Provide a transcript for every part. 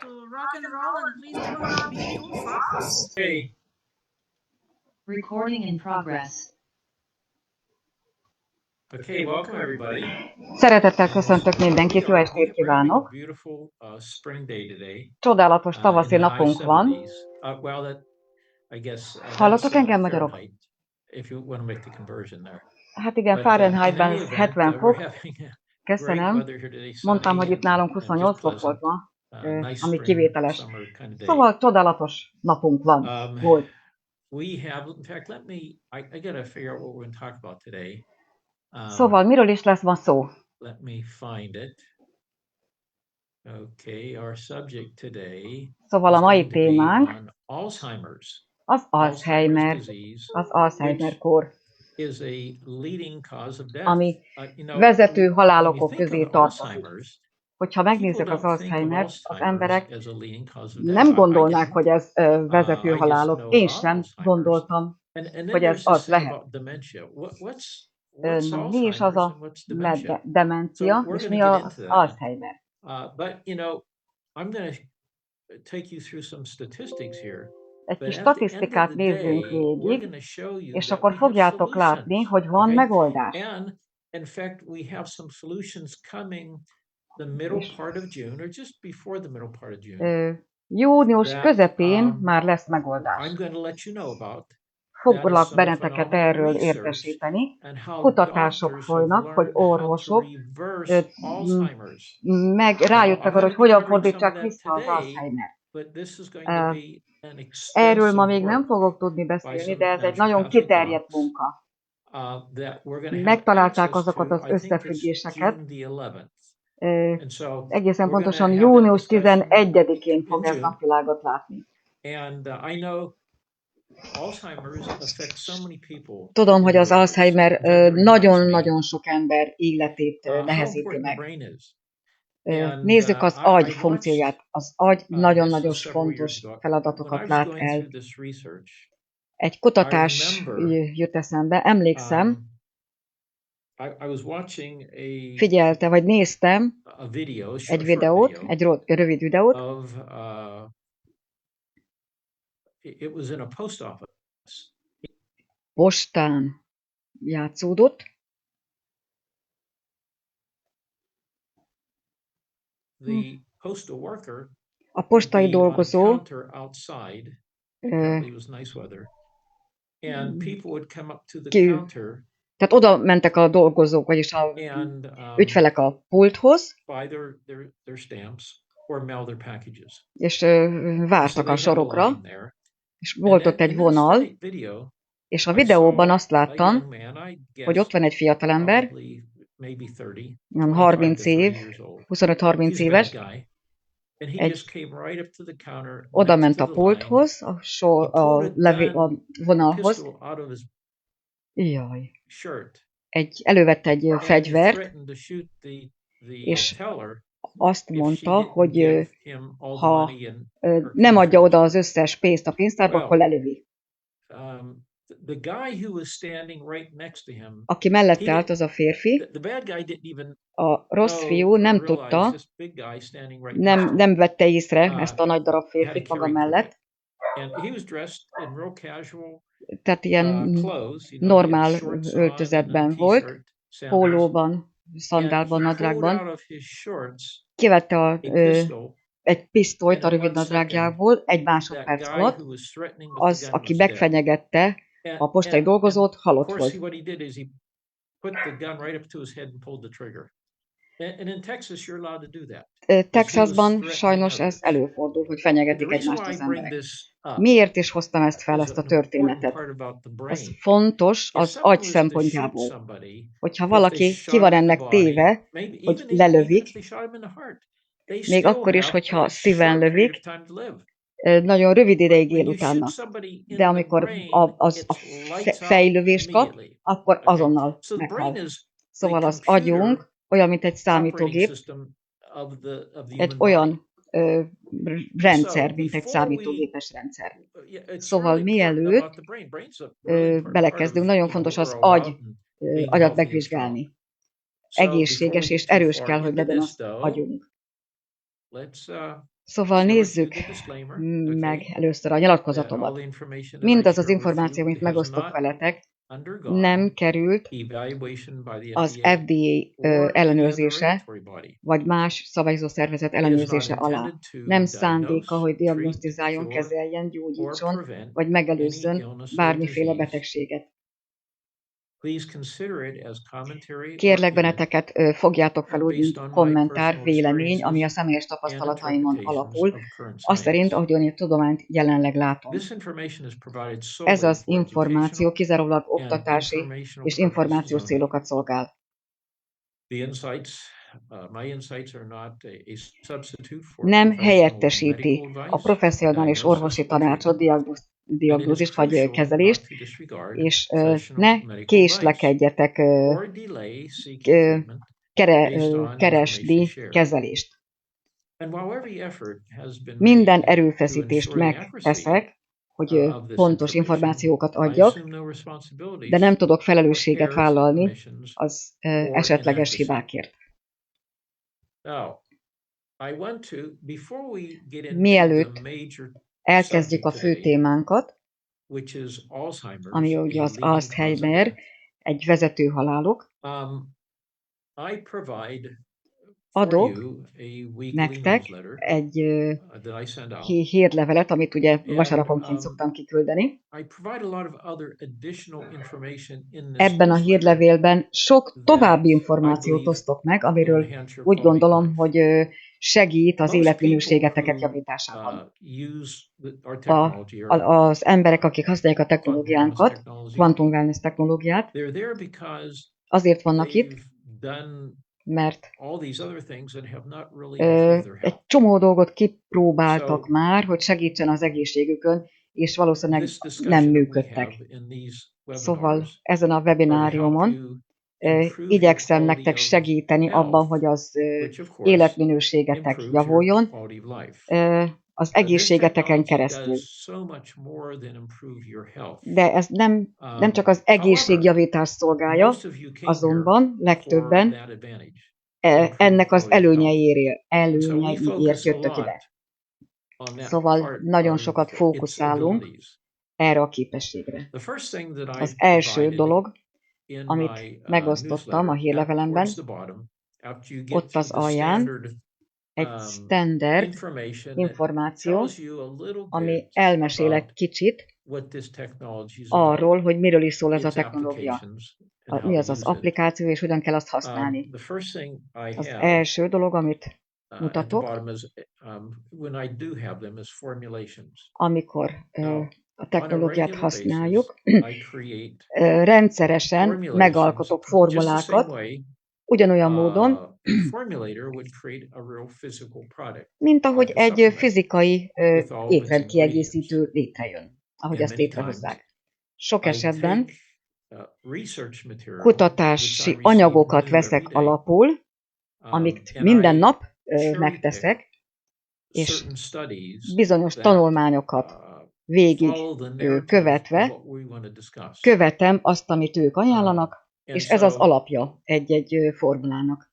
rock and roll and please turn on our beautiful phones. Hey. Recording in progress. Okay, welcome everybody. Szeretettel köszöntök mindenkit, jó estét kívánok! Beautiful spring day today. Csodálatos In tavaszi the high napunk van. 70s. Well, that I guess Hallottak that's engem, magyarok? Fahrenheit, if you want to make the conversion there. Hát igen, But, Fahrenheitben in ez any 70 event, fok. we're having great Köszönöm. weather here today, Mondtam, sunny hogy itt nálunk and 28 just fok volt pleasant. ma, Nice ami spring, kivételes. summer kind of day. Szóval csodálatos napunk van. Volt. We have, in fact, I got to figure out what we're going to talk about today. Szóval miről is lesz ma szó? Let me find it. Okay, our subject today Szóval a is mai going to be témánk on Alzheimer's. az Alzheimer, disease, az Alzheimer-kór, is a leading cause of death. ami You know, vezető when you halálokok think közé of tartozik. Alzheimer's, Hogyha people megnézzük az don't think of Alzheimert, az Alzheimer's emberek as a leading cause of death. nem I gondolnák, didn't. hogy ez vezető I just halálok. know Én about sem Alzheimer's. gondoltam, And then hogy ez there's this az thing lehet. about dementia. What's Mi is az Alzheimer's and a what's dementia? So demencia, we're és going mi to get az into that. Alzheimer? But you know, I'm going to take you through some statistics here. Egy But kis at the end of statisztikát the nézzünk day, we're végig, going to show you és that akkor we have fogjátok látni, solutions. hogy van Okay? megoldás. And in fact, we have some solutions coming the middle part of June, or just before the middle part of June. Június That, közepén már lesz megoldás. I'm going to let you know about. Foglak benneteket erről research értesíteni. and how Kutatások doctors have folynak, hogy learned how to orvosok reverse Alzheimer's. meg Now, rájöttek I'm arra, going hogy to be hogyan covering some of fordítsák that vissza az today, Alzheimer. but this is going to be an Erről ma extensive még nem work fogok tudni by beszélni, some de ez egy nagyon naturopathic kiterjedt docs munka. that we're going to have Megtalálták access azokat to. az I think it's összefüggéseket. June the 11th. And so Egészen we're going to pontosan have that június discussion 11-én in fog ez June. napvilágot látni. And I know Alzheimer's affects so many people. Tudom, hogy az in their lives. Alzheimer In fact, it reminds me nagyon-nagyon sok ember életét how nehezíti important the meg. brain is. And Nézzük az I agy watched funkcióját. Az agy this nagyon-nagyon was several years fontos ago. When I feladatokat was lát going el. through this research, Egy kutatás I remember, jut eszembe, emlékszem, I was watching figyelte, vagy néztem a video, egy videót, egy rövid videót, of it was in a post office. postán játszódott, The postal worker a postai would be on a dolgozó counter outside. Apparently it was nice weather. And people would come up to the ki, counter tehát oda mentek a dolgozók, vagyis a and ügyfelek a pulthoz, buy their stamps or mail their packages. és So vártak they a had a sorokra, line there. és volt ott egy In this vonal, video, és a I videóban saw azt a láttam, young man, I hogy guess ott van egy fiatalember, probably maybe 30, nem 25 30 to 30 év, years old. 25-30 He's a bad éves, guy. And he egy just came right up to the counter oda next ment to a the line. pulthoz, a vonalhoz, Pistol out of his jaj, shirt. elővette egy And he fegyvert, threatened to shoot the és teller azt if she mondta, didn't hogy give him all the ha money and her nem adja cash. oda az összes pénzt a pénztárba, Well, akkor lelövi. The guy who was standing right next to him, Aki mellette állt, az a férfi, the bad guy didn't even a rossz fiú know nem or realize tudta, this big guy standing right next to him. nem vette észre ezt a nagy darab He had a férfit maga carry mellett, And he was dressed in real casual tehát ilyen clothes, you know, he had normál shorts on and a öltözetben volt, t-shirt, sandals. pólóban, And szandálban, he pulled nadrágban, out of his shorts kivette a pistol, egy pisztolyt a and in rövid 1 second, nadrágjából, egy that másodperc guy alatt, who was threatening with the az, gun aki was dead. megfenyegette a postai dolgozót, Of halott course, volt. what he did is he put the gun right up to his head and pulled the trigger. And in Texas, you're allowed to do that. Texasban sajnos ez előfordul, hogy The fenyegetik reason egymást why I az bring emberek. this up Miért is hoztam ezt fel, is ezt a an important történetet? part about the Az brain. fontos If az someone agy was to shoot szempontjából. somebody, Hogyha if they valaki shot ki van him in the ennek body, téve, maybe hogy even lelövik, if they shot him in the heart, they még still akkor is, have hogyha a szíven short period lövik, of time to live. nagyon rövid ideig When él you shoot utána. somebody in De the amikor brain, a it lights out fejlövést kap, immediately. akkor Okay? azonnal So the brain meghal. is Szóval the az computer agyunk olyan, mint egy operating számítógép, system of the egy human body. olyan rendszer, So mint egy before számítógépes rendszer. it's Szóval really important mielőtt about the brain. Brain's a really important part belekezdünk, of, nagyon you know, fontos what az we're all about agy, and being agyat healthy and strong. megvizsgálni. So before we Egészséges get és too erős far kell, hogy into legyen this az though, agyunk. let's Szóval nézzük meg először a nyilatkozatomat. Mindaz az információ, amit megosztok veletek, nem került az FDA ellenőrzése, vagy más szabályozó szervezet ellenőrzése alá. Nem szándéka, hogy diagnosztizáljon, kezeljen, gyógyítson, vagy megelőzzön bármiféle betegséget. Kérlek benneteket, fogjátok fel úgy, mint kommentár, vélemény, ami a személyes tapasztalataimon alapul, azt szerint, ahogyan a tudományt jelenleg látom. Ez az információ kizárólag oktatási és információs célokat szolgál. Nem helyettesíti a professzionális orvosi tanácsot, diagnózist vagy kezelést, és ne késlekedjetek keresni kezelést. Minden erőfeszítést megteszek, hogy pontos információkat adjak, de nem tudok felelősséget vállalni az esetleges hibákért. Mielőtt elkezdjük a fő témánkat, ami ugye az Alzheimer, egy vezető halálok, adok nektek egy hírlevelet, amit ugye vasárnaponként szoktam kiküldeni. Ebben a hírlevélben sok további információt osztok meg, amiről úgy gondolom, hogy segít az életminőségeteket javításában. Az emberek, akik használják a technológiánkat, quantum wellness technológiát, azért vannak itt, mert egy csomó dolgot kipróbáltak már, hogy segítsen az egészségükön, és valószínűleg nem működtek. Szóval ezen a webináriumon igyekszem nektek segíteni abban, hogy az életminőségetek javuljon, az egészségeteken keresztül. De ez nem csak az egészségjavítást szolgálja, azonban legtöbben ennek az előnyeiért jöttök ide. Szóval nagyon sokat fókuszálunk erre a képességre. Az első dolog, amit megosztottam a hírlevelemben, ott az alján egy standard információ, ami elmesél egy kicsit arról, hogy miről is szól ez a technológia. Mi az az applikáció, és hogyan kell azt használni. Az első dolog, amit mutatok, amikor a technológiát használjuk, rendszeresen megalkotok formulákat, ugyanolyan módon, mint ahogy egy fizikai étrendkiegészítő létrejön, ahogy azt létrehozzák. Sok esetben kutatási anyagokat veszek alapul, amit minden nap megteszek, és bizonyos tanulmányokat végig követve követem azt, amit ők ajánlanak, és ez az alapja egy-egy formulának.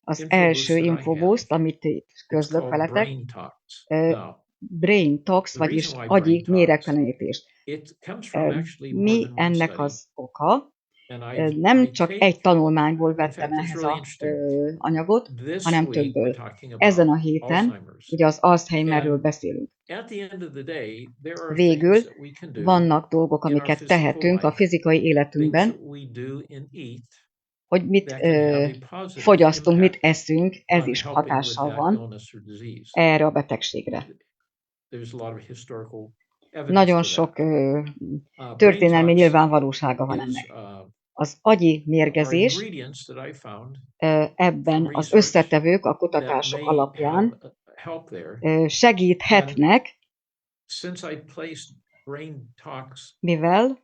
Az első infoboost, amit közlök veletek, brain tox, vagyis agyi méregtelenítés. Mi ennek az oka? Nem csak egy tanulmányból vettem ehhez az anyagot, hanem többből. Ezen a héten ugye az Alzheimerről beszélünk. Végül vannak dolgok, amiket tehetünk a fizikai életünkben, hogy mit fogyasztunk, mit eszünk, ez is hatással van erre a betegségre. Nagyon sok történelmi nyilvánvalósága van ennek. Az agyi mérgezés, ebben az összetevők a kutatások alapján segíthetnek, mivel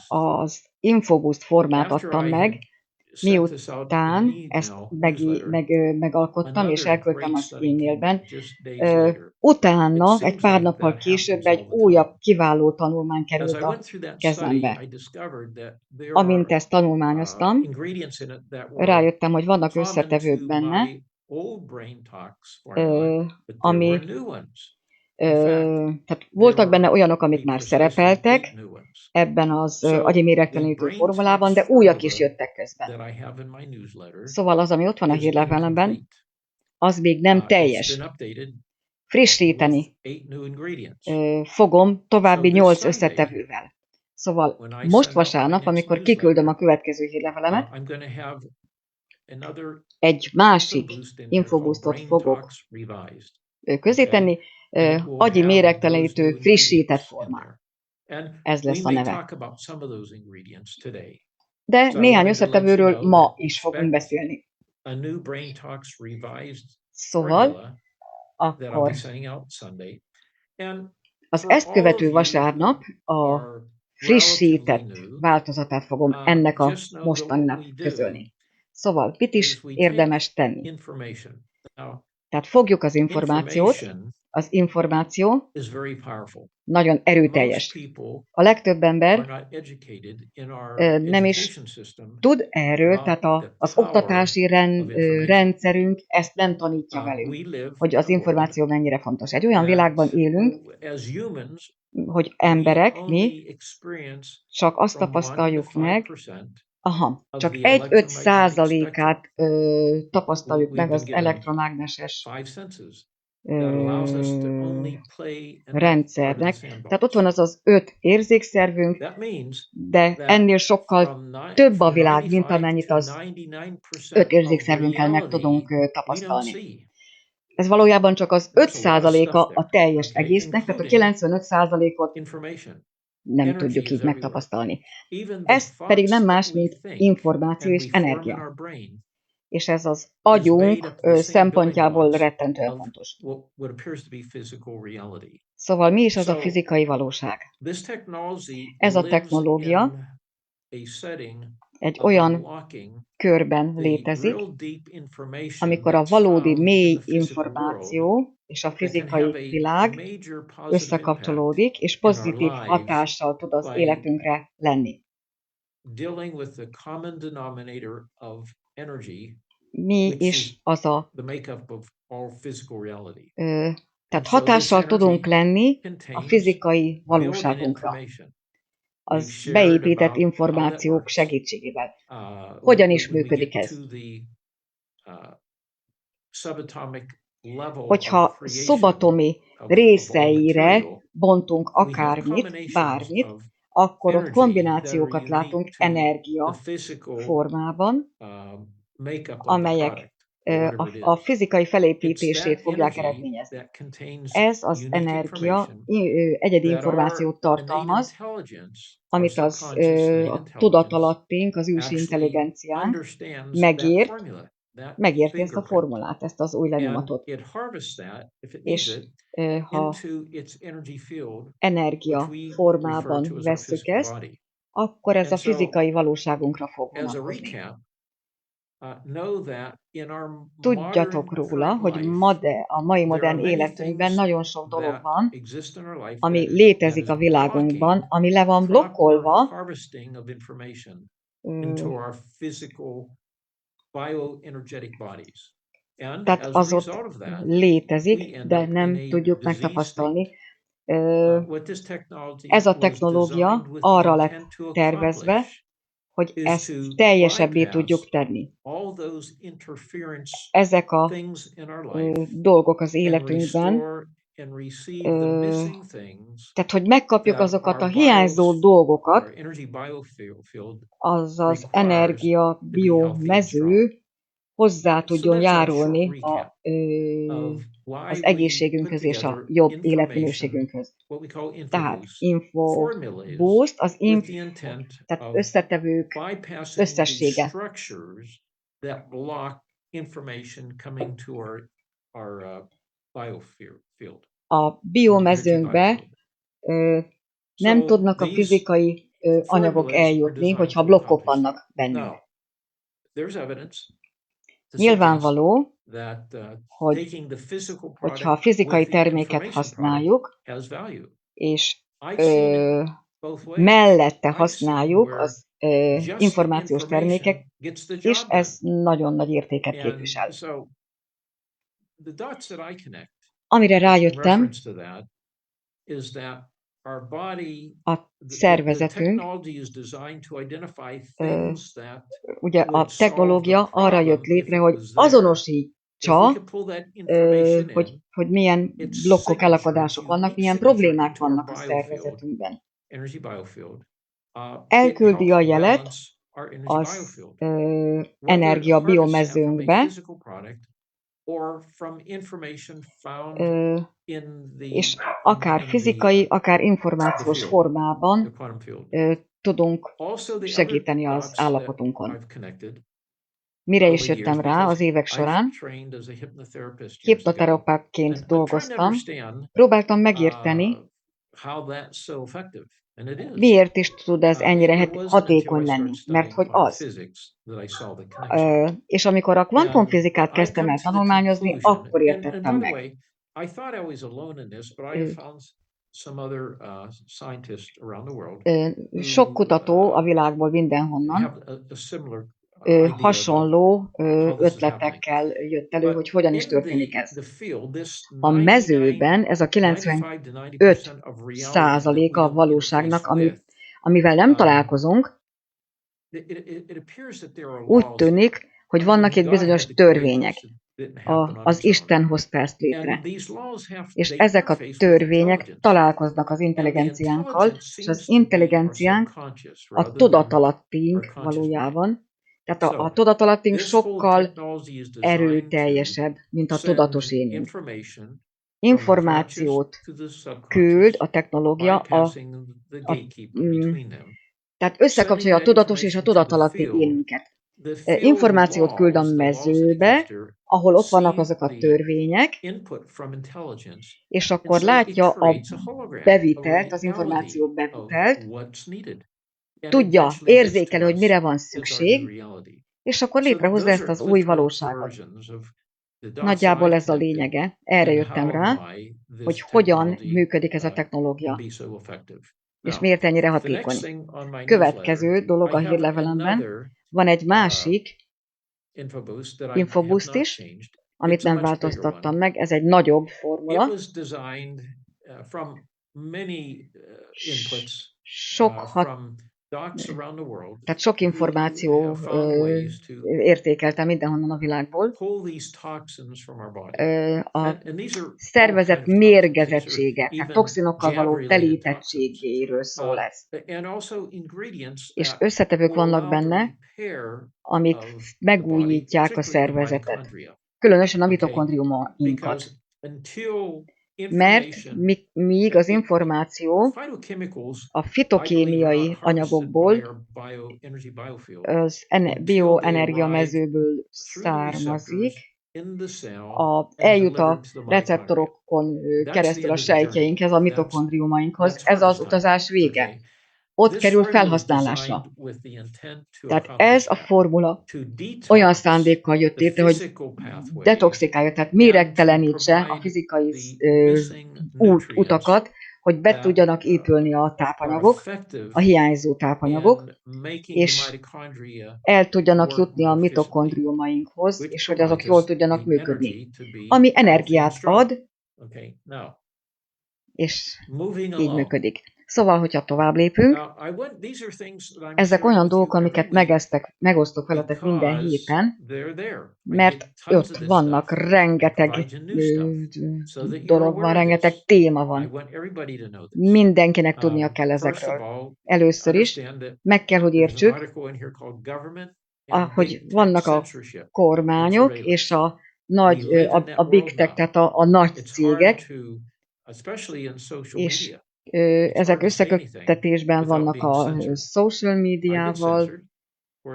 az infoboost formát adtam meg, miután ezt megalkottam és elküldtem az e-mailben, utána egy pár nappal később egy újabb kiváló tanulmány került a kezembe. Amint ezt tanulmányoztam, rájöttem, hogy vannak összetevők benne, ami tehát voltak benne olyanok, amik már szerepeltek ebben az agyi méregtelenítő formulában, de újak is jöttek közben. Szóval az, ami ott van a hírlevelemben, az még nem teljes. Frissíteni fogom további 8 összetevővel. Szóval most vasárnap, amikor kiküldöm a következő hírlevelemet, egy másik infoboostot fogok közétenni, agyi méregtelenítő frissített formán. Ez lesz a neve. De néhány összetevőről ma is fogunk beszélni. Szóval akkor az ezt követő vasárnap a frissített változatát fogom ennek a mostaninak közölni. Szóval mit is érdemes tenni? Tehát fogjuk az információt, az információ nagyon erőteljes. A legtöbb ember nem is tud erről, tehát az oktatási rendszerünk ezt nem tanítja velünk, hogy az információ mennyire fontos. Egy olyan világban élünk, hogy emberek, mi csak azt tapasztaljuk meg, csak 1/5%-át tapasztaljuk meg az elektromágneses rendszernek. Tehát ott van az 5 érzékszervünk, de ennél sokkal több a világ, mint amennyit az 5 érzékszervünkkel meg tudunk tapasztalni. Ez valójában csak az 5%-a a teljes egésznek, tehát a 95%-ot nem tudjuk így megtapasztalni. Ez pedig nem más, mint információ és energia. És ez az agyunk szempontjából rettentően fontos. Szóval mi is az a fizikai valóság? Ez a technológia egy olyan körben létezik, amikor a valódi mély információ és a fizikai világ összekapcsolódik, és pozitív hatással tud az életünkre lenni. Mi is az a... Tehát hatással tudunk lenni a fizikai valóságunkra. Az beépített információk segítségével. Hogyan is működik ez? Hogyha szubatomi részeire bontunk akármit, bármit, akkor ott kombinációkat látunk energia formában, amelyek a fizikai felépítését fogják eredményezni. Ez az energia egyedi információt tartalmaz, amit a tudatalattink, az ősi intelligenciánk megérti ezt a formulát, ezt az új lenyomatot. És ha energia formában vesszük ezt, akkor ez a fizikai valóságunkra fog vonatkozni. Tudjatok róla, hogy a mai modern életünkben nagyon sok dolog van, ami létezik a világunkban, ami le van blokkolva, tehát az ott létezik, de nem tudjuk megtapasztalni. Ez a technológia arra lett tervezve, hogy ezt teljesebbé tudjuk tenni. Ezek a dolgok az életünkben, tehát hogy megkapjuk azokat a hiányzó dolgokat, azaz energia biomező hozzá tudjon járulni az egészségünkhöz és a jobb életminőségünkhöz. Tehát info boost, tehát összetevők összessége. A biomezőnkbe nem tudnak a fizikai anyagok eljutni, hogyha blokkok vannak bennük. Nyilvánvaló, hogyha a fizikai terméket használjuk, és mellette használjuk az információs termékek, és ez nagyon nagy értéket képvisel. Amire rájöttem, a szervezetünk, ugye a technológia arra jött létre, hogy azonosítsa, hogy milyen blokkok, elakadások vannak, milyen problémák vannak a szervezetünkben. Elküldi a jelet az energia biomezőnkbe, és akár fizikai, akár információs formában tudunk segíteni az állapotunkon. Mire is jöttem rá az évek során, hipnoterapeuttaként dolgoztam, próbáltam megérteni, miért is tud ez ennyire hatékony lenni, mert hogy az. És amikor a kvantumfizikát kezdtem el tanulmányozni, akkor értettem meg. Sok kutató a világból mindenhonnan hasonló ötletekkel jött elő, hogy hogyan is történik ez. A mezőben ez a 95% a valóságnak, amivel nem találkozunk, úgy tűnik, hogy vannak itt bizonyos törvények. Az Isten hozta ezt létre. És ezek a törvények találkoznak az intelligenciánkkal, és az intelligenciánk a tudatalattink valójában. Tehát a tudatalattink sokkal erőteljesebb, mint a tudatos énünk. Információt küld a technológia, tehát összekapcsolja a tudatos és a tudatalatti énünket. Információt küld a mezőbe, ahol ott vannak azok a törvények, és akkor látja a bevitelt, az információ bevitelt, tudja, érzékelni, hogy mire van szükség, és akkor létrehozza ezt az új valóságot. Nagyjából ez a lényege. Erre jöttem rá, hogy hogyan működik ez a technológia, és miért ennyire hatékony. Következő dolog a hírlevelemben, van egy másik infoboost is, amit nem változtattam meg, ez egy nagyobb formula. Tehát sok információ értékeltem mindenhonnan a világból. A szervezet mérgezettsége, tehát toxinokkal való telítettségéről szól ez. És összetevők vannak benne, amik megújítják a szervezetet. Különösen a mitokondriumainkat. Mert míg az információ a fitokémiai anyagokból, az bioenergia mezőből származik, eljut a receptorokon keresztül a sejtjeinkhez, a mitokondriumainkhoz, ez az utazás vége. Ott kerül felhasználásra. Tehát ez a formula olyan szándékkal jött létre, hogy detoxikálja, tehát méregtelenítse a fizikai utakat, hogy be tudjanak épülni a tápanyagok, a hiányzó tápanyagok, és el tudjanak jutni a mitokondriumainkhoz, és hogy azok jól tudjanak működni. Ami energiát ad, és így működik. Szóval, hogyha tovább lépünk, ezek olyan dolgok, amiket megosztok veletek minden héten, mert ott vannak, rengeteg dolog van, rengeteg téma van. Mindenkinek tudnia kell ezekről. Először is meg kell, hogy értsük, hogy vannak a kormányok és a big tech, tehát a nagy cégek, és ezek összeköttetésben vannak a social médiával,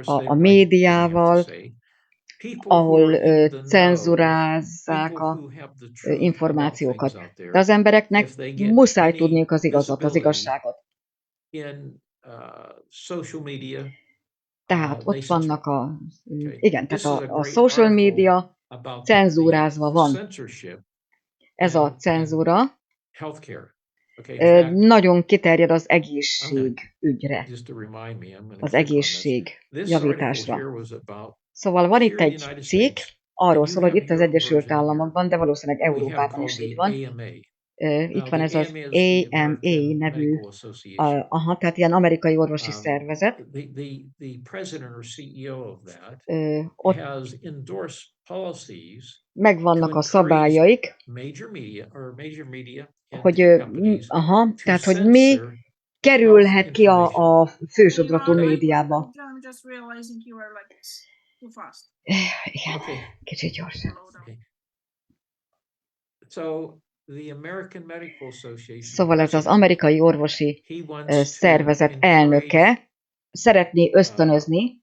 a médiával, ahol cenzurázzák az információkat. De az embereknek muszáj tudniuk az igazat, az igazságot. Tehát ott vannak tehát a social média cenzúrázva van. Ez a cenzúra nagyon kiterjed az egészségügyre, az egészség javításra. Szóval van itt egy cikk, arról szól, hogy itt az Egyesült Államokban, de valószínűleg Európában is így van. Itt van ez az AMA nevű, tehát ilyen amerikai orvosi szervezet. Ott megvannak a szabályaik, hogy, tehát hogy mi kerülhet ki a fősodratú médiába. Igen, kicsit gyorsan. Szóval ez az amerikai orvosi szervezet elnöke szeretné ösztönözni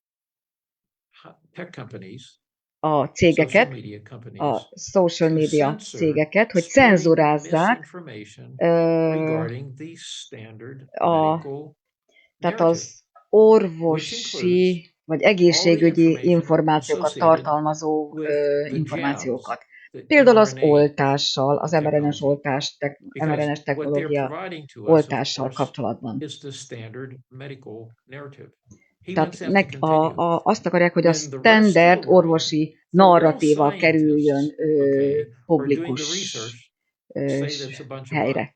a cégeket, a social media cégeket, hogy cenzurázzák tehát az orvosi vagy egészségügyi információkat tartalmazó információkat. Például az oltással, az mRNA-s technológia oltással kapcsolatban. Tehát azt akarják, hogy a standard orvosi narratíva kerüljön publikus helyre.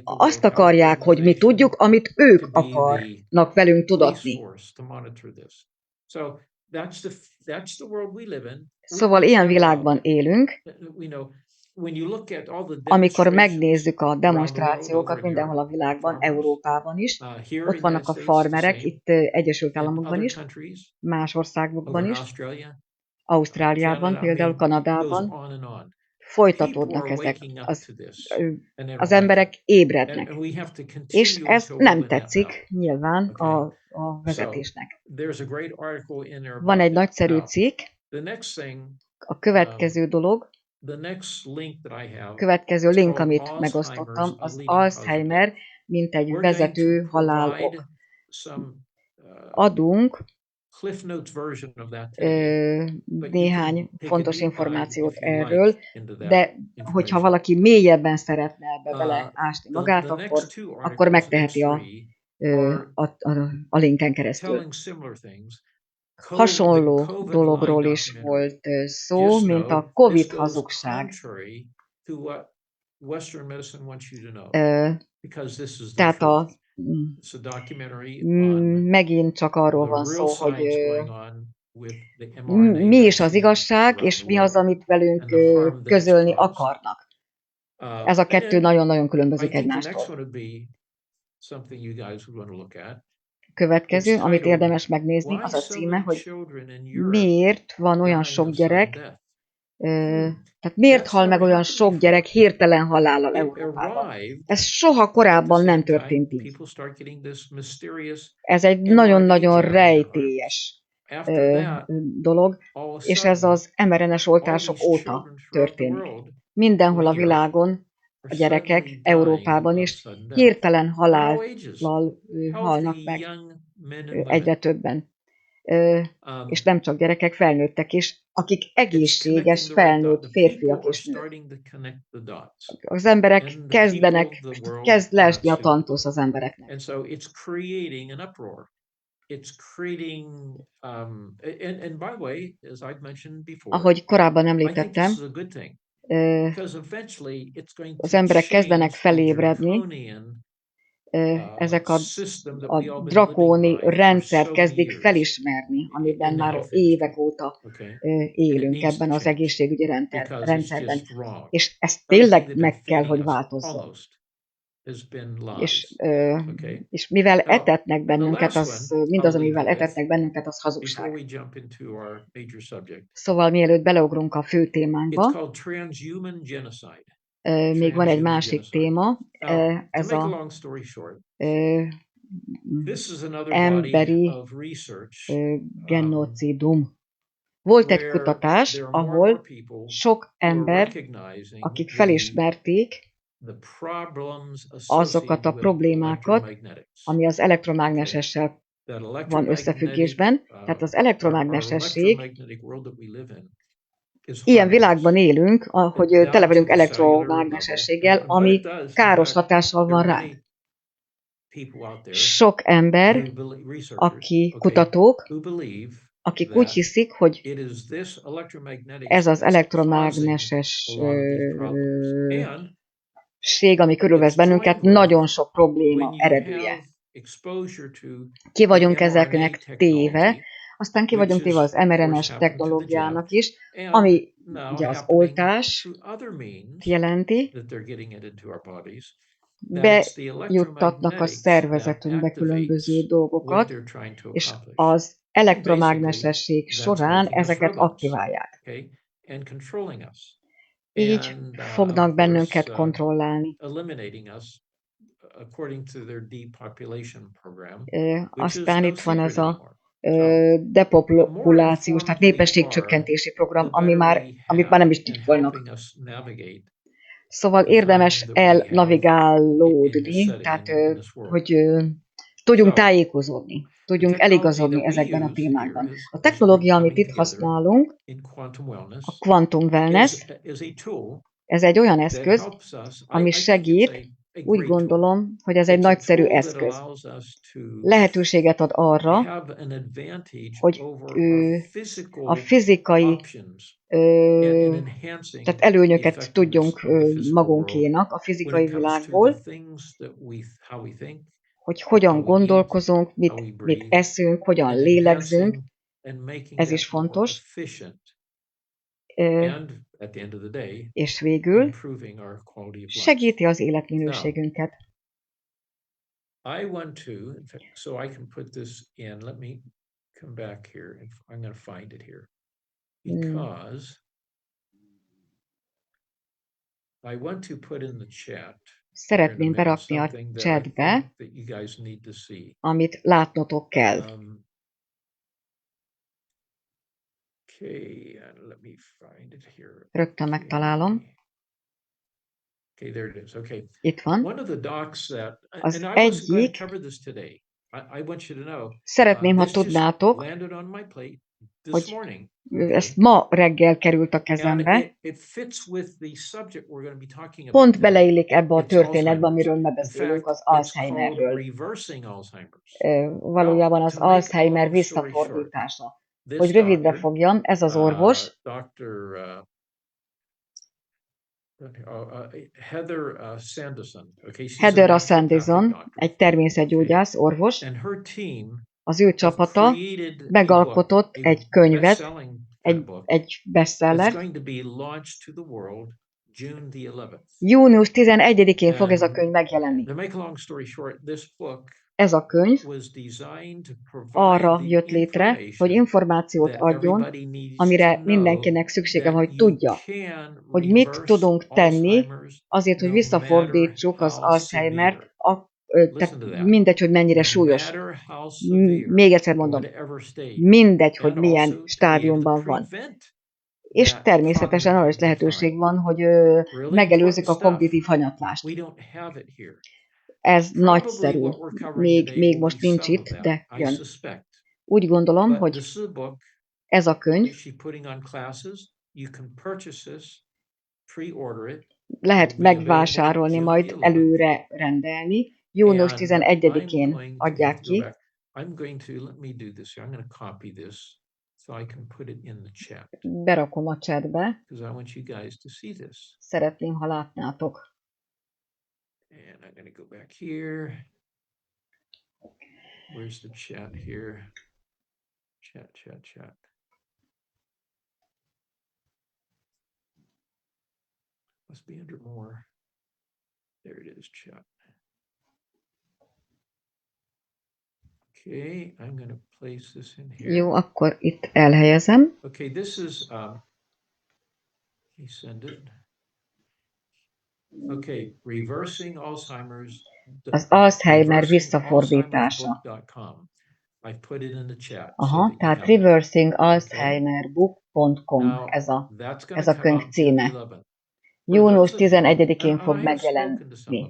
Azt akarják, hogy mi tudjuk, amit ők akarnak velünk tudatni. Szóval ilyen világban élünk. Amikor megnézzük a demonstrációkat mindenhol a világban, Európában is, ott vannak a farmerek, itt Egyesült Államokban is, más országokban is, Ausztráliában, például Kanadában, folytatódnak ezek. Az emberek ébrednek. És ez nem tetszik nyilván a vezetésnek. Van egy nagyszerű cikk, a következő dolog, következő link, amit megosztottam, az Alzheimer, mint egy vezető halálok. Adunk néhány fontos információt erről, de hogyha valaki mélyebben szeretne ebbe beleásni magát, akkor megteheti a linken keresztül. Hasonló dologról is volt szó, mint a COVID hazugság. Tehát megint csak arról van szó, hogy mi is az igazság, és mi az, amit velünk közölni akarnak. Ez a kettő nagyon-nagyon különbözik egymástól. Következő, amit érdemes megnézni, az a címe, hogy miért van olyan sok gyerek, tehát miért hal meg olyan sok gyerek hirtelen halállal Európában. Ez soha korábban nem történt így. Ez egy nagyon-nagyon rejtélyes dolog, és ez az mRNA-s oltások óta történik. Mindenhol a világon a gyerekek, Európában is hirtelen halállal halnak meg egyre többen. És nem csak gyerekek, felnőttek is, akik egészséges, felnőtt férfiak és nők. Az emberek kezd leesni a tantusz az embereknek. Ahogy korábban említettem, az emberek kezdenek felébredni, ezek a drakóni rendszert kezdik felismerni, amiben már évek óta élünk ebben az egészségügyi rendszerben. És ez tényleg meg kell, hogy változzon. És mivel etetnek bennünket, mindaz, amivel etetnek bennünket, az hazugság. Szóval mielőtt beleugrunk a fő témánkba, még van egy másik téma, ez az emberi genocidum. Volt egy kutatás, ahol sok ember, akik felismerték azokat a problémákat, ami az elektromágnesessel van összefüggésben, tehát az elektromágnesesség, ilyen világban élünk, hogy tele vagyunk elektromágnesességgel, ami káros hatással van ránk. sok ember, aki kutatók, akik úgy hiszik, hogy ez az elektromágneses ami körülvesz bennünket, nagyon sok probléma eredője. Ki vagyunk ezeknek téve, aztán ki vagyunk téve az mRNA-s technológiának is, ami ugye az oltás jelenti, bejuttatnak a szervezetünkbe különböző dolgokat, és az elektromágnesesség során ezeket aktiválják. Így fognak bennünket kontrollálni. Aztán itt van ez a depopulációs, tehát népességcsökkentési program, amit már nem is titkolnak. Szóval érdemes elnavigálódni, tehát hogy tudjunk tájékozódni, tudjunk eligazodni ezekben a témákban. A technológia, amit itt használunk, a quantum wellness, ez egy olyan eszköz, ami segít, úgy gondolom, hogy ez egy nagyszerű eszköz. Lehetőséget ad arra, hogy a fizikai tehát előnyöket tudjunk magunkénak a fizikai világból, hogy hogyan gondolkozunk, mit eszünk, hogyan lélegzünk, ez is fontos. És végül segíti az életminőségünket. Szeretném berakni a chatbe, amit látnotok kell. Rögtön megtalálom. Itt van. Az egyik, szeretném, ha tudnátok, hogy ezt ma reggel került a kezembe. Pont beleillik ebbe a történetbe, amiről ma beszélünk, az Alzheimerről. Valójában az Alzheimer visszafordítása. Hogy rövidre fogjam, ez az orvos, Heather Sandison, egy természetgyógyász, orvos, az ő csapata megalkotott egy könyvet, egy bestseller. Június 11-én fog ez a könyv megjelenni. Ez a könyv arra jött létre, hogy információt adjon, amire mindenkinek szüksége van, hogy tudja, hogy mit tudunk tenni azért, hogy visszafordítsuk az Alzheimer-t, tehát mindegy, hogy mennyire súlyos. Még egyszer mondom, mindegy, hogy milyen stádiumban van. És természetesen arra is lehetőség van, hogy megelőzzük a kognitív hanyatlást. Ez nagyszerű. Még most nincs itt, de jön. Úgy gondolom, hogy ez a könyv lehet megvásárolni, majd előre rendelni. Június 11-én adják ki. Berakom a chatbe. Szeretném, ha látnátok. And I'm going to go back here. Where's the chat here? Chat. Must be under more. There it is, chat. Okay, I'm going to place this in here. Jó, akkor itt elhelyezem. Okay, this is, he send it. Okay, reversing Alzheimer's. Az Alzheimer visszafordítása. Aha, tehát reversingalzheimerbook.com ez a könyv címe. Június 11-én fog megjelenni.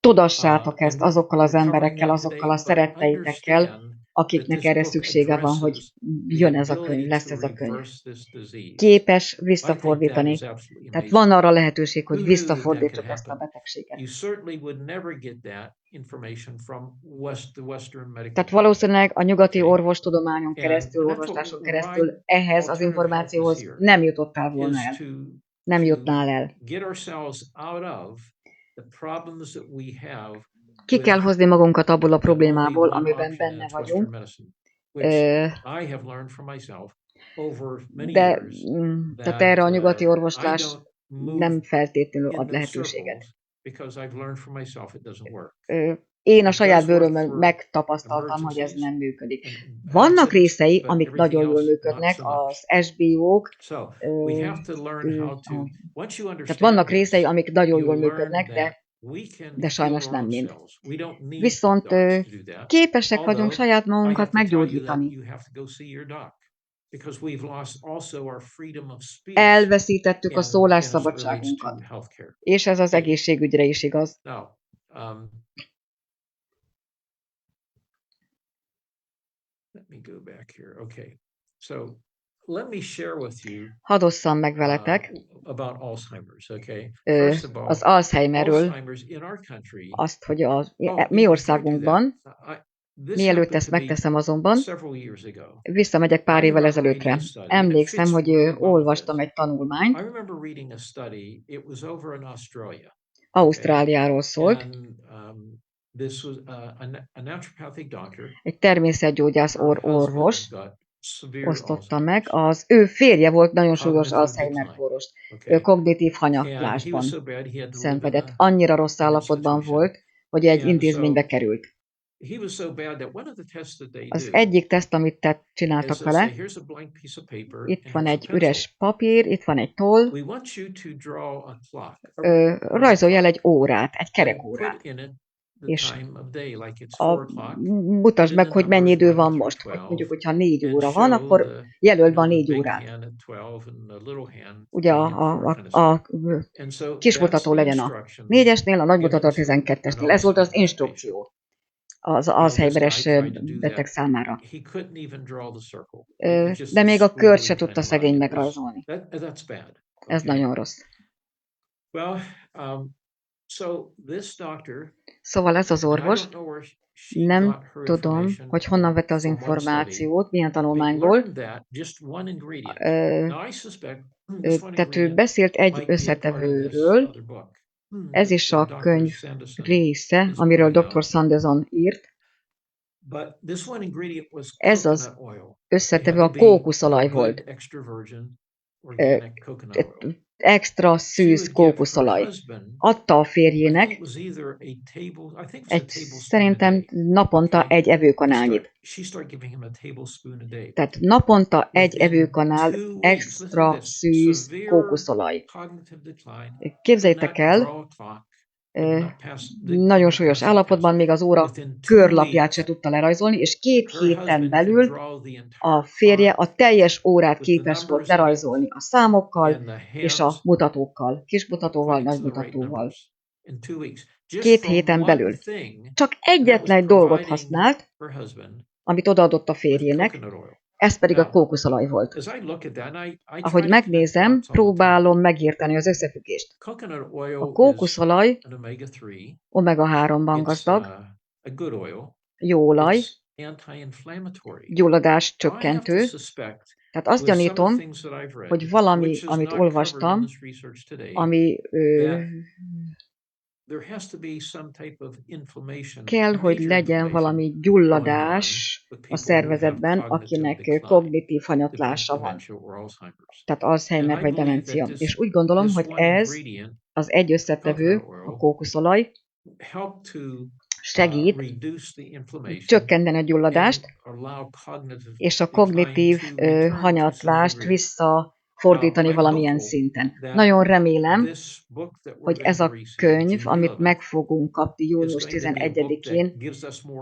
Tudassátok ezt azokkal az emberekkel, azokkal a szeretteitekkel, akiknek erre szüksége van, hogy jön ez a könyv, lesz ez a könyv. Képes visszafordítani. Tehát van arra lehetőség, hogy visszafordítsuk ezt a betegséget. Tehát valószínűleg a nyugati orvostudományon keresztül, orvosláson keresztül ehhez az információhoz nem jutottál volna el. Nem jutnál el. Ki kell hozni magunkat abból a problémából, amiben benne vagyunk. De tehát erre a nyugati orvoslás nem feltétlenül ad lehetőséget. Én a saját bőrömön megtapasztaltam, hogy ez nem működik. Vannak részei, amik nagyon jól működnek, az SBO-k, tehát vannak részei, amik nagyon jól működnek, de sajnos nem mind. Viszont képesek vagyunk saját magunkat meggyógyítani. Elveszítettük a szólásszabadságunkat. És ez az egészségügyre is igaz. Hadd osszam meg veletek az Alzheimerről azt, hogy a mi országunkban, mielőtt ezt megteszem azonban, visszamegyek pár évvel ezelőttre. Emlékszem, hogy olvastam egy tanulmányt, Ausztráliáról szólt. Egy természetgyógyász orvos osztotta meg. Az ő férje volt nagyon súlyos Alzheimer-kóros. Ő kognitív hanyatlásban szenvedett. Annyira rossz állapotban volt, hogy egy intézménybe került. Az egyik teszt, amit csináltak vele, itt van egy üres papír, itt van egy toll, rajzolj el egy órát, egy kerekórát, és mutasd meg, hogy mennyi idő van most. Mondjuk, hogyha 4 óra van, akkor jelöld be a 4 órát. Ugye a kismutató legyen a 4-esnél, a nagymutató a 12-esnél. Ez volt az instrukció az Alzheimer-es beteg számára. De még a kört se tudta szegény megrajzolni. Ez nagyon rossz. Szóval ez az orvos, nem tudom, hogy honnan vette az információt, milyen tanulmányból. Tehát ő beszélt egy összetevőről, ez is a könyv része, amiről dr. Sanderson írt. Ez az összetevő a kókuszolaj volt. Extra szűz kókuszolaj. Adta a férjének szerintem naponta 1 evőkanálnyit. Tehát naponta 1 evőkanál extra szűz kókuszolaj. Képzeljétek el, nagyon súlyos állapotban, még az óra körlapját se tudta lerajzolni, és 2 héten belül a férje a teljes órát képes volt lerajzolni a számokkal és a mutatókkal, kismutatóval, nagymutatóval. 2 héten belül. Csak egyetlen dolgot használt, amit odaadott a férjének, ez pedig a kókuszolaj volt. Ahogy megnézem, próbálom megérteni az összefüggést. A kókuszolaj omega-3-ban gazdag, jó olaj, gyulladás csökkentő. Tehát azt gyanítom, hogy valami, amit olvastam, ami kell, hogy legyen valami gyulladás a szervezetben, akinek kognitív hanyatlása van. Tehát Alzheimer vagy demencia. És úgy gondolom, hogy ez az egy összetevő, a kókuszolaj, segít csökkenteni a gyulladást, és a kognitív hanyatlást visszafordítani valamilyen szinten. Nagyon remélem, hogy ez a könyv, amit meg fogunk kapni június 11-én,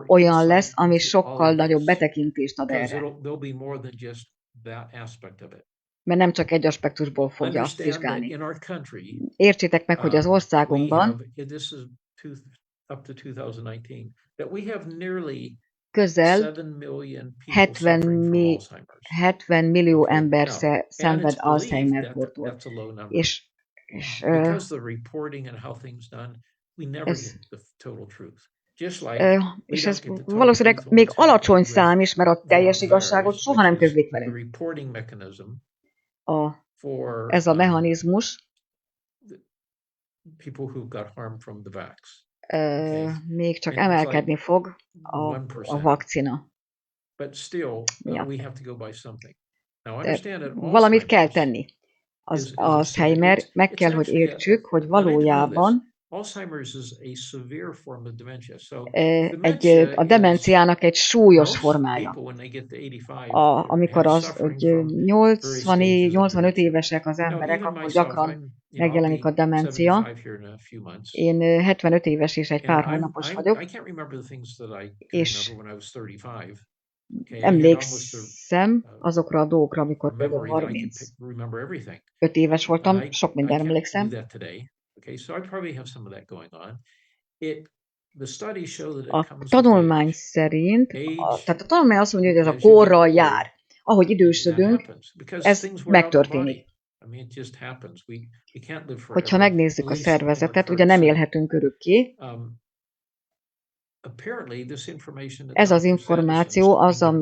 olyan lesz, ami sokkal nagyobb betekintést ad erre. Mert nem csak egy aspektusból fogja azt vizsgálni. Értsétek meg, hogy az országunkban közel 70 millió ember szenved Alzheimer-kórtól. És ez valószínűleg még alacsony szám is, mert a teljes igazságot soha nem közlik velünk. Ez a mechanizmus még csak emelkedni fog a vakcina miatt. De valamit kell tenni. Az Alzheimer, meg kell, hogy értsük, hogy valójában a demenciának egy súlyos formája. Amikor 85 évesek az emberek, akkor gyakran megjelenik a demencia. Én 75 éves és egy pár hónapos vagyok, és emlékszem azokra a dolgokra, amikor például 35 éves voltam, sok mindenre emlékszem. A tanulmány szerint, tehát a tanulmány azt mondja, hogy ez a korral jár. Ahogy idősödünk, ez megtörténik. Hogyha megnézzük a szervezetet, ugye nem élhetünk örökké. Ez az információ, az a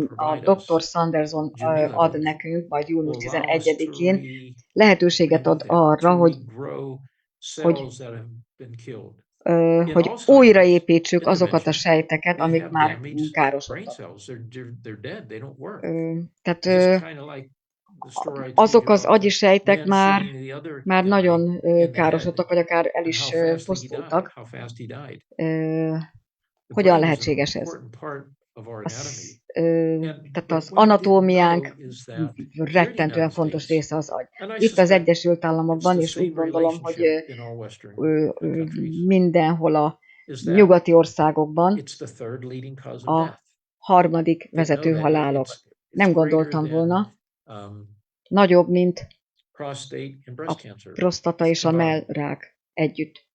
Dr. Sanderson ad nekünk, majd június 11-én lehetőséget ad arra, hogy újraépítsük azokat a sejteket, amik már károsodtak. Tehát azok az agyi sejtek már nagyon károsodtak, vagy akár el is pusztultak. Hogyan lehetséges ez? Tehát az anatómiánk rettentően fontos része az agy. Itt az Egyesült Államokban, és úgy gondolom, hogy mindenhol a nyugati országokban a harmadik vezető halálok. Nem gondoltam volna, nagyobb, mint a prostata és a mellrák együtt.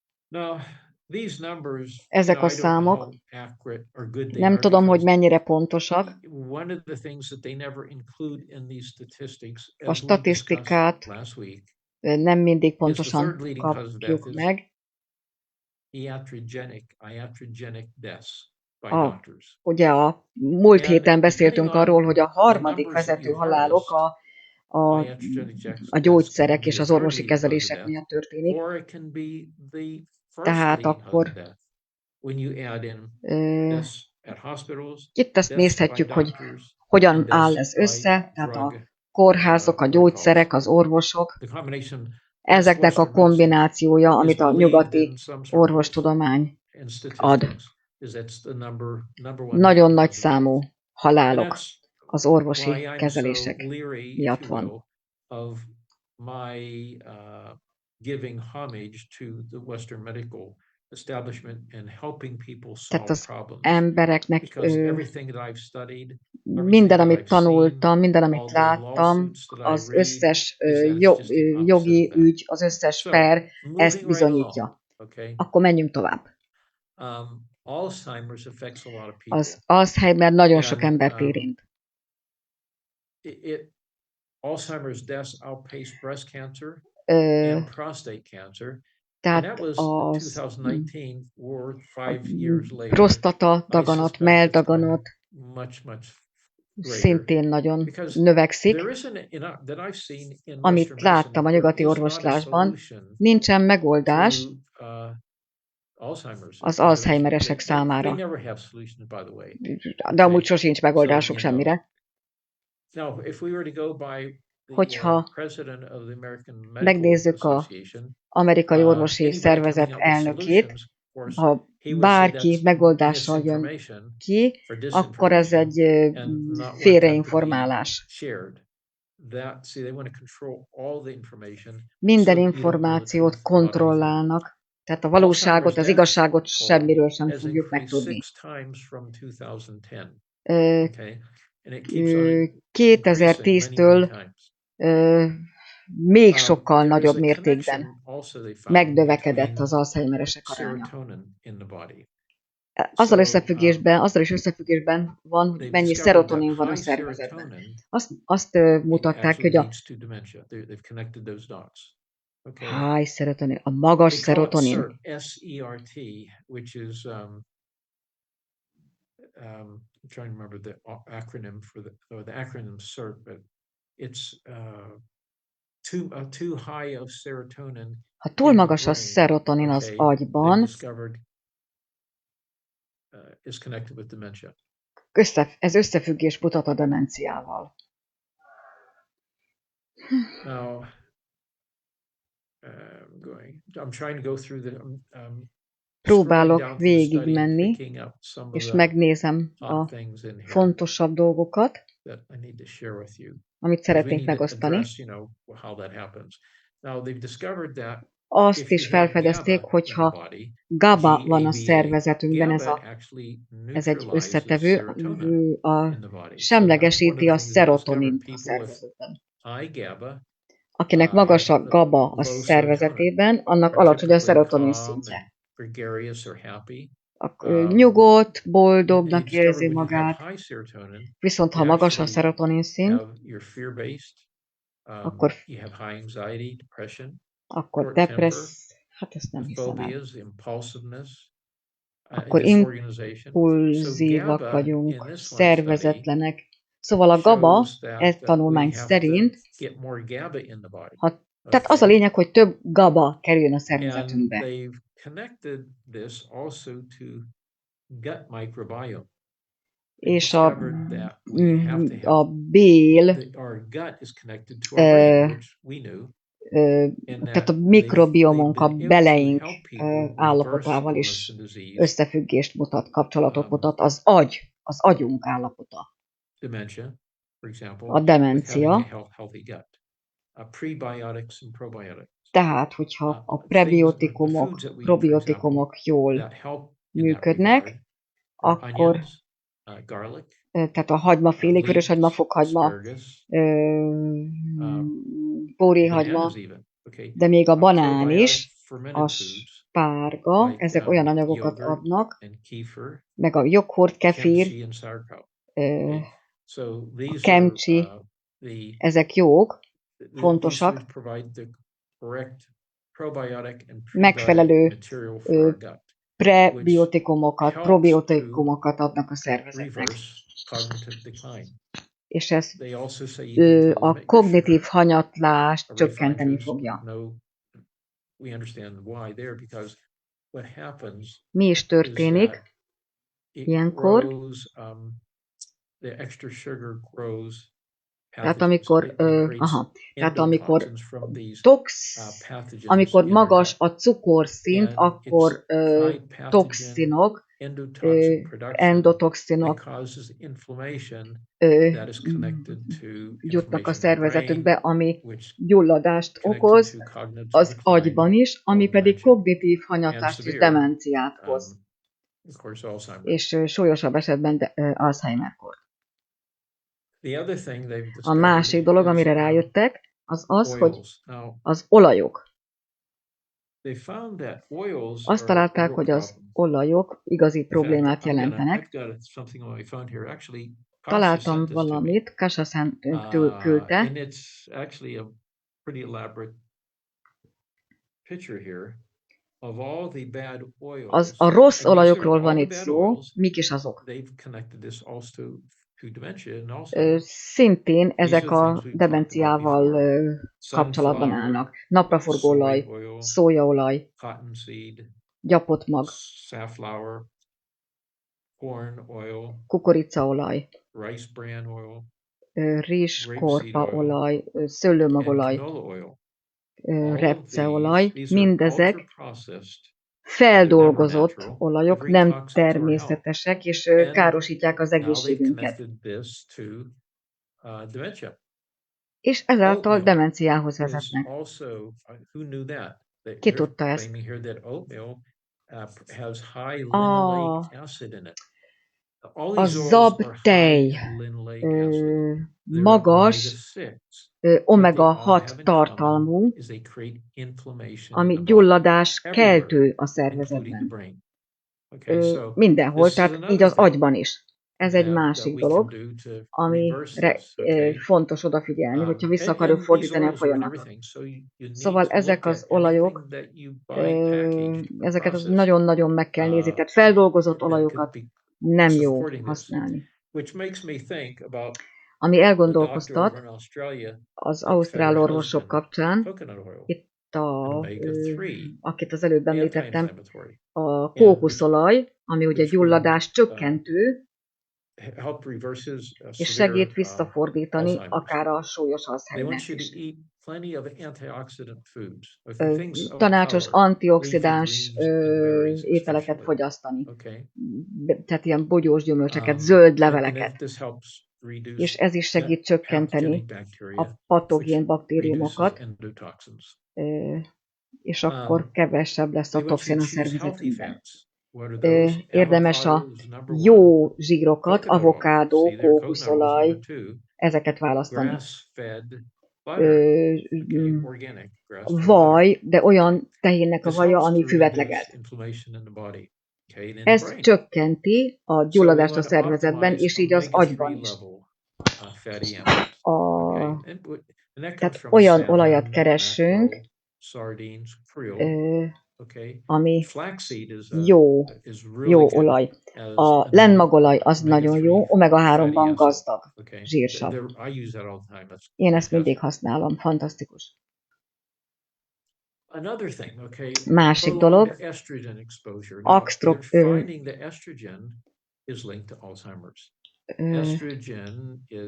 Ezek a számok, nem tudom, hogy mennyire pontosak. A statisztikát nem mindig pontosan kapjuk meg. Ugye a múlt héten beszéltünk arról, hogy a harmadik vezető halálok a gyógyszerek és az orvosi kezelések miatt történik. Tehát akkor itt ezt nézhetjük, hogy hogyan áll ez össze, tehát a kórházak, a gyógyszerek, az orvosok, ezeknek a kombinációja, amit a nyugati orvostudomány ad. Nagyon nagy számú halálok az orvosi kezelések miatt van. Tehát az embereknek minden, amit tanultam, minden, amit láttam, az összes jogi ügy, az összes per ezt bizonyítja. Akkor menjünk tovább. Az Alzheimer nagyon sok embert érint. Tehát az prostata daganat, melldaganat szintén nagyon növekszik. Amit láttam a nyugati orvoslásban, nincsen megoldás az Alzheimeresek számára. De amúgy sosincs megoldásuk semmire. Hogyha megnézzük az Amerikai Orvosi Szervezet elnökét, ha bárki megoldással jön ki, akkor ez egy félreinformálás. Minden információt kontrollálnak, tehát a valóságot, az igazságot semmiről sem fogjuk megtudni. 2010-től még sokkal nagyobb mértékben megnövekedett az Alzheimeresek aránya. azzal is összefüggésben van, hogy mennyi szerotonin van a szervezetben. Azt mutatták, hogy a high serotonin, a magas szerotonin. I'm trying to remember the acronym for the acronym CERT, but it's too high of serotonin. Ha túl magas a szerotonin az agyban, is connected with dementia. Ez összefüggés mutat a demenciával. Now, I'm trying to go through the. Próbálok végigmenni, és megnézem a fontosabb dolgokat, amit szeretnék megosztani. Azt is felfedezték, hogyha GABA van a szervezetünkben, ez egy összetevő, semlegesíti a szerotonint a szervezetben. Akinek magas a GABA a szervezetében, annak alacsony a szerotonin szintje. Nyugodt, boldognak érzi magát, viszont ha magas a szerotonin szint, akkor hát ezt nem hiszem el. Akkor impulzívak vagyunk, szervezetlenek. Szóval a GABA, ez tanulmány szerint, tehát az a lényeg, hogy több GABA kerüljön a szervezetünkbe. És a bél, tehát a mikrobiomunk, a beleink állapotával is összefüggést mutat, kapcsolatot mutat, az agyunk állapota. A demencia. Tehát, hogyha a prebiotikumok, probiotikumok jól működnek, akkor tehát a hagymafélék, vöröshagyma, fokhagyma, bóréhagyma, de még a banán is, a spárga, ezek olyan anyagokat adnak, meg a joghurt, kefír, a kimchi, ezek jók, fontosak, megfelelő prebiotikumokat, probiotikumokat adnak a szervezetnek. És ez a kognitív hanyatlást csökkenteni fogja. Mi is történik ilyenkor? Tehát amikor magas a cukorszint, akkor toxinok, endotoxinok jutnak a szervezetünkbe, ami gyulladást okoz az agyban is, ami pedig kognitív hanyatlást és demenciát hoz. És súlyosabb esetben Alzheimer-kór. A másik dolog, amire rájöttek, az, hogy az olajok. Azt találták, hogy az olajok igazi problémát jelentenek. Találtam valamit, Kashasan küldte. A rossz olajokról van itt szó, mik is azok? Szintén ezek a demenciával kapcsolatban állnak. Napraforgóolaj, szójaolaj, gyapott mag, kukoricaolaj, rizskorpaolaj, szőlőmagolaj, repceolaj, mindezek feldolgozott olajok, nem természetesek, és károsítják az egészségünket. És ezáltal demenciához vezetnek. Ki tudta ezt? A zabtej magas omega-6 tartalmú, ami gyulladás keltő a szervezetben. mindenhol, tehát így az agyban is. Ez egy másik dolog, amire fontos odafigyelni, hogyha vissza akarjuk fordítani a folyamatot. Szóval ezek az olajok, ezeket nagyon-nagyon meg kell nézni, tehát feldolgozott olajokat nem jó használni. Ami elgondolkoztat az ausztrál orvosok kapcsán, itt akit az előbb említettem, a kókuszolaj, ami ugye gyulladás csökkentő, és segít visszafordítani akár a súlyos Alzheimer-t is. Tanácsos antioxidáns ételeket fogyasztani, tehát ilyen bogyós gyümölcseket, zöld leveleket, és ez is segít csökkenteni a patogén baktériumokat, és akkor kevesebb lesz a toxin a szervezetünkben. Érdemes a jó zsírokat, avokádó, kókuszolaj, ezeket választani. Vaj, de olyan tehénnek a vaja, ami füvetlegelt. Ez csökkenti a gyulladást a szervezetben, és így az agyban is. Tehát olyan olajat keressünk, ami jó olaj. A lenmagolaj az nagyon jó, omega-3-ban gazdag zsírsav. Én ezt mindig használom, fantasztikus. Másik dolog,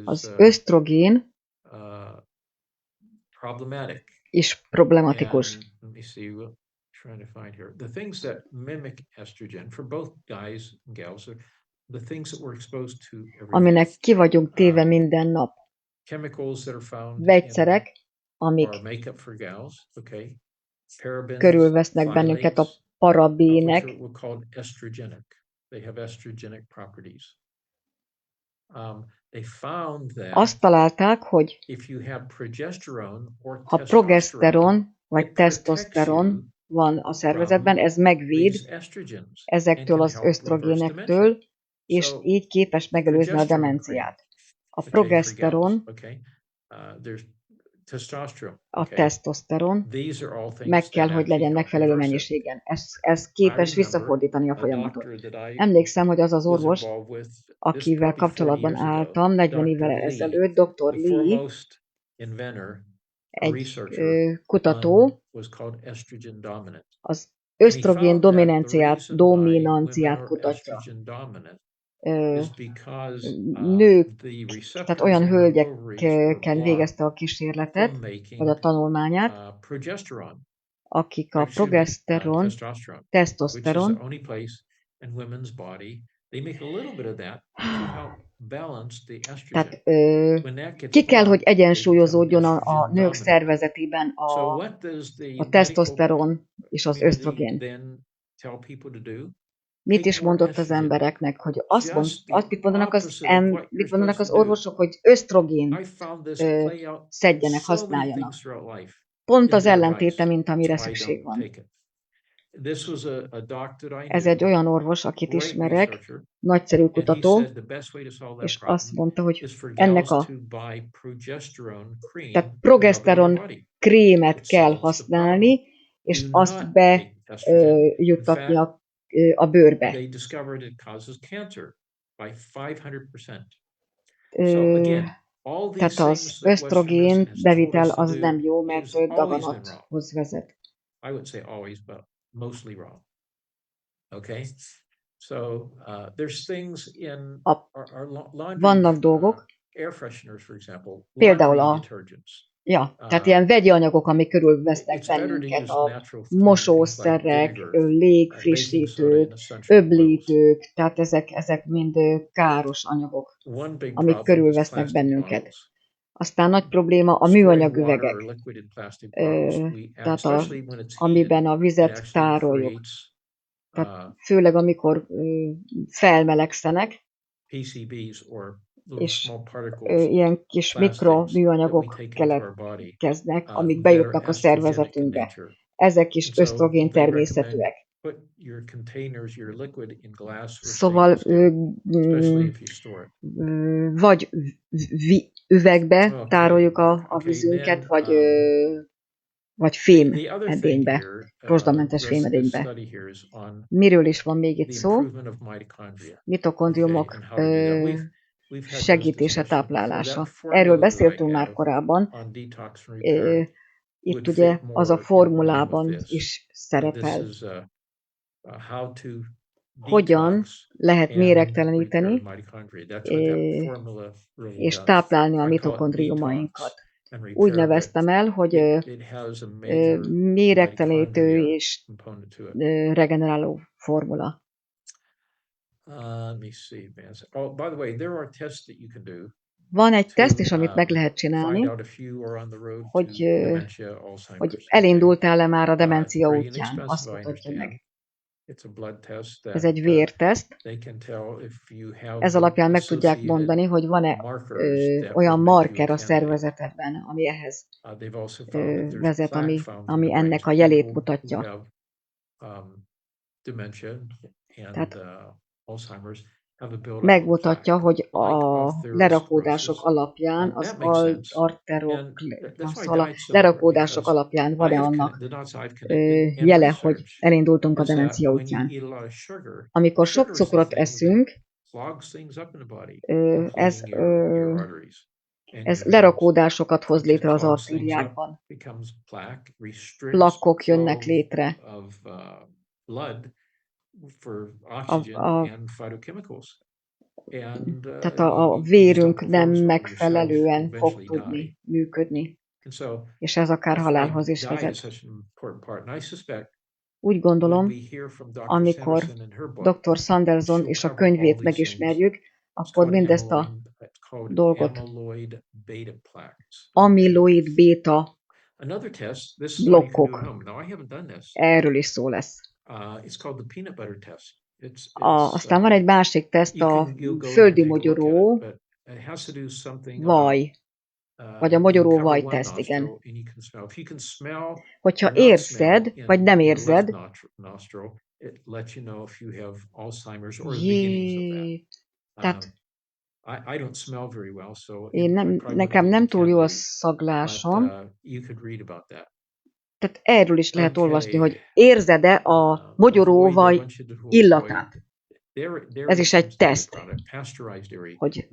az ösztrogén is problematikus. Aminek ki vagyunk téve minden nap. Vegyszerek, amik körülvesznek bennünket, a parabének. Azt találták, hogy ha progeszteron vagy tesztoszteron van a szervezetben, ez megvéd ezektől az ösztrogénektől, és így képes megelőzni a demenciát. A progeszteron, a tesztoszteron meg kell, hogy legyen megfelelő mennyiségen. Ez képes visszafordítani a folyamatot. Emlékszem, hogy az az orvos, akivel kapcsolatban álltam 40 évvel ezelőtt, dr. Lee, egy kutató, az ösztrogén dominanciát kutatja. Nők, tehát olyan hölgyeken végezte a kísérletet, vagy a tanulmányát, akik a progeszteron, tesztoszteron, tehát ki kell, hogy egyensúlyozódjon a nők szervezetében a tesztoszteron és az ösztrogén. Mit is mondott az embereknek, hogy mit mondanak az orvosok, hogy ösztrogén szedjenek, használjanak. Pont az ellentéte, mint amire szükség van. Ez egy olyan orvos, akit ismerek, nagyszerű kutató, és azt mondta, hogy ennek tehát progeszteron krémet kell használni, és azt bejuttatni a bőrbe. Tehát az ösztrogén bevitel az nem jó, mert daganathoz vezet. Vannak dolgok, például tehát ilyen vegyi anyagok, amik körülvesznek bennünket, a mosószerek, légfrissítők, öblítők, tehát ezek mind káros anyagok, amik körülvesznek bennünket. Aztán nagy probléma a műanyag üvegek, tehát amiben a vizet tároljuk. Tehát főleg amikor felmelegszenek, és ilyen kis mikroműanyagok keletkeznek, amik bejutnak a szervezetünkbe. Ezek is ösztrogén természetűek. Szóval vagy üvegbe tároljuk a vízünket, vagy fém edénybe, rozsdamentes fémedénybe. Miről is van még itt szó? Mitokondriumok segítése, táplálása. Erről beszéltünk már korábban. Itt ugye az a formulában is szerepel. Hogyan lehet méregteleníteni és táplálni a mitokondriumainkat. Úgy neveztem el, hogy méregtelenítő és regeneráló formula. Van egy teszt is, amit meg lehet csinálni, hogy elindultál-e már a demencia útján, azt mutatja meg. Ez egy vérteszt. Ez alapján meg tudják mondani, hogy van-e olyan marker a szervezetedben, ami ehhez vezet, ami ennek a jelét mutatja. Tehát megmutatja, hogy a lerakódások alapján, lerakódások alapján van-e annak jele, hogy elindultunk a demencia útján. Amikor sok cukrot eszünk, ez lerakódásokat hoz létre az artériákban. Plakkok jönnek létre. Tehát a vérünk nem megfelelően fog tudni működni, és ez akár halálhoz is vezet. Úgy gondolom, amikor dr. Sanderson és a könyvét megismerjük, akkor mindezt a dolgot amiloid béta blokkok, erről is szó lesz. Aztán van egy másik teszt, a földi mogyoró vaj, vagy a mogyoró vaj teszt, igen. Hogyha érzed, vagy nem érzed, tehát nekem nem túl jó a szaglásom, tehát erről is lehet olvasni, hogy érzed-e a mogyoróvaj illatát. Ez is egy teszt, hogy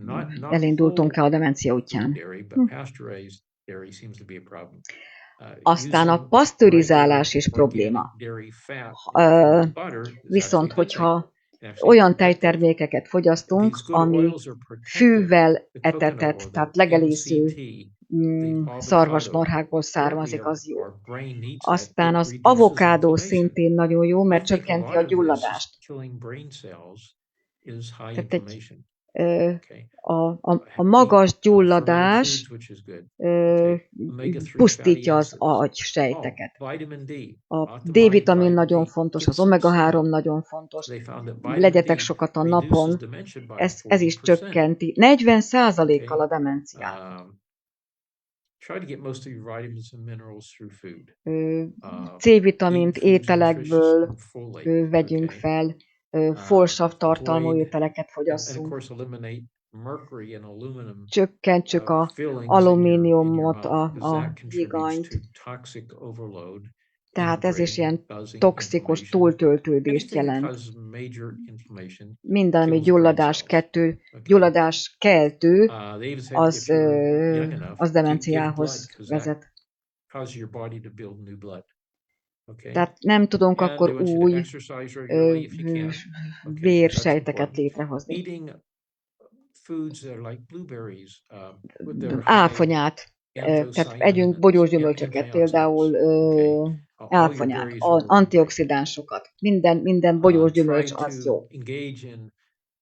elindultunk-e a demencia útján. Aztán a pasztörizálás is probléma. Viszont, hogyha olyan tejtermékeket fogyasztunk, ami fűvel etetett, tehát legelésző szarvasmarhákból származik, az jó. Aztán az avokádó szintén nagyon jó, mert csökkenti a gyulladást. Tehát a magas gyulladás pusztítja az agysejteket. A D-vitamin nagyon fontos, az omega-3 nagyon fontos. Legyetek sokat a napon, ez is csökkenti 40%-kal a demenciát. C-vitamint ételekből vegyünk fel, folsav tartalmú ételeket fogyasszunk. Csökkentsük az alumíniumot, a higanyt. Tehát ez is ilyen toxikus túltöltődést jelent. Minden, ami gyulladás keltő, az demenciához vezet. Tehát nem tudunk akkor új vérsejteket létrehozni. Áfonyát, tehát együnk bogyós gyümölcsöket, például áfonyát, antioxidánsokat. Minden bogyós gyümölcs az jó.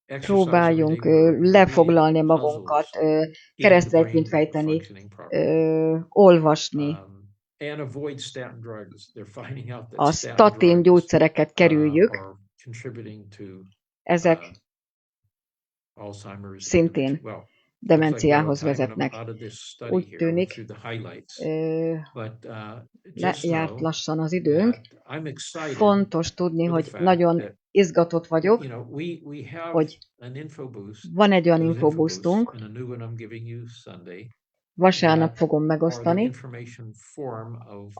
Próbáljunk lefoglalni magunkat, keresztrejtvényt fejteni, olvasni. A statin gyógyszereket kerüljük. Ezek szintén demenciához vezetnek. Úgy tűnik, lejárt lassan az időnk. Fontos tudni, hogy nagyon izgatott vagyok, hogy van egy olyan infobusztunk, vasárnap fogom megosztani,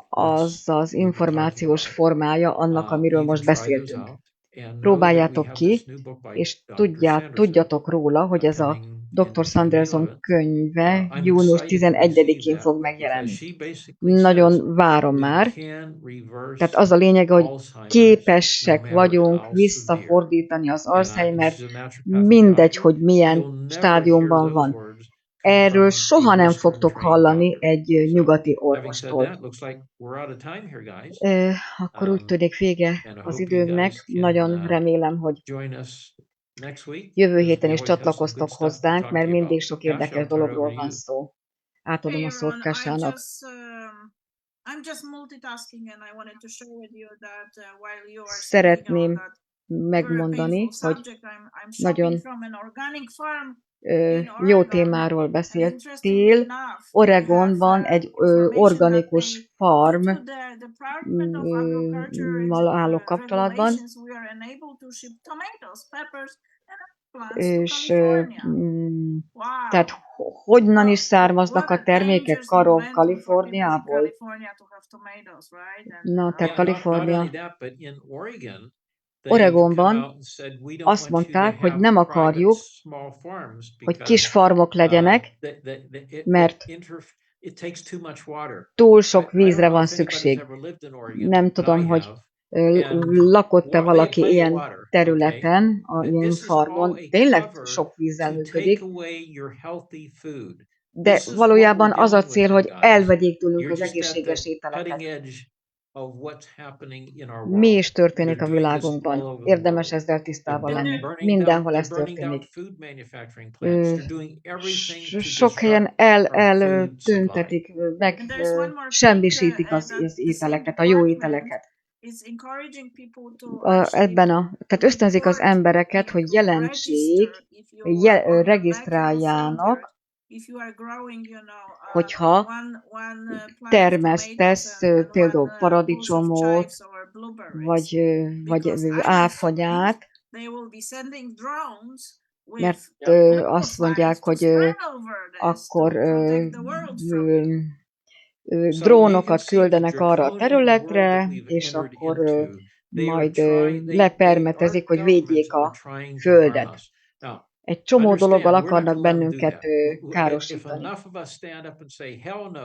az az információs formája annak, amiről most beszéltünk. Próbáljátok ki, és tudjatok róla, hogy ez a Dr. Sanderson könyve június 11-én fog megjelenni. Nagyon várom már. Tehát az a lényeg, hogy képesek vagyunk visszafordítani az Alzheimer-t, mindegy, hogy milyen stádiumban van. Erről soha nem fogtok hallani egy nyugati orvostól. Akkor úgy tűnik vége az időnknek. Nagyon remélem, hogy jövő héten is csatlakoztok hozzánk, mert mindig sok érdekes dologról van szó. Átadom a szót Kásának. Szeretném megmondani, hogy nagyon jó témáról beszéltél. Oregonban egy organikus farmmal állok kapcsolatban, és tehát honnan is származnak a termékek? Kaliforniából? Na, tehát Kalifornia. Oregonban azt mondták, hogy nem akarjuk, hogy kis farmok legyenek, mert túl sok vízre van szükség. Nem tudom, hogy lakott-e valaki ilyen területen, ilyen farmon, tényleg sok vízzel működik, de valójában az a cél, hogy elvegyék tőlünk az egészséges ételeket. Mi is történik a világunkban? Érdemes ezzel tisztában lenni. Mindenhol ez történik. Sok helyen eltüntetik, meg semmisítik az ételeket, a jó ételeket. Tehát ösztönzik az embereket, hogy jelentsék, regisztráljának, hogyha termesztesz például paradicsomot, vagy áfonyát, mert azt mondják, hogy akkor drónokat küldenek arra a területre, és akkor majd lepermetezik, hogy védjék a földet. Egy csomó dologgal akarnak bennünket károsítani.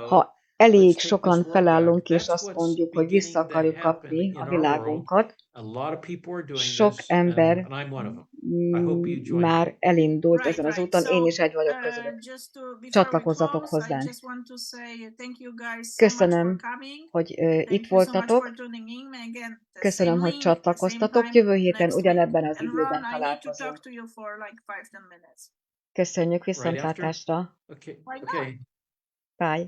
Ha elég sokan felállunk, és azt mondjuk, hogy vissza akarjuk kapni a világunkat, sok ember már elindult ezen az úton, én is egy vagyok közülük. Csatlakozzatok hozzánk. Köszönöm, hogy itt voltatok. Köszönöm, hogy csatlakoztatok. Jövő héten ugyanebben az időben találkozunk. Köszönjük, viszontlátásra. Bye.